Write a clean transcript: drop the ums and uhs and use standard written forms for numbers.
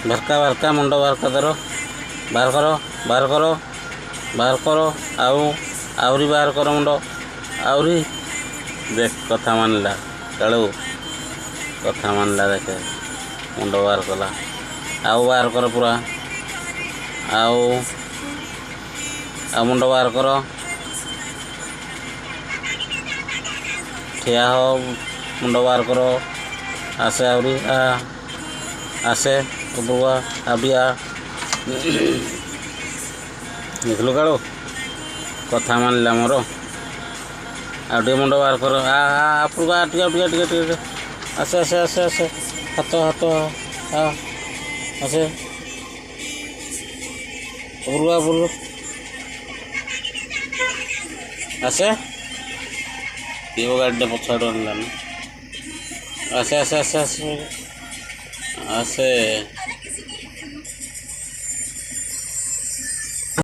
भरका भरका मुंड बाहर कर दरो बाहर करो बाहर करो बाहर करो आउरी बाहर करो मुंड आउरी देख कथा मानला कालू कथा मानला देखे मुंड बाहर कला आउ बाहर कर पूरा आउ मुंड बाहर कर ठिया हो मुंड बाहर करो आसे आउरी आसे उपरवा आबिया देखलु कालू कथा मानला मोर आटे मुंड बाहर कर आपका टिके आसे आसे आसे आसे हाथ हाथ आसे उपरवा उपरवा आसे ये गाड़ी पछाड़ आसे आसे आसे आसे आसे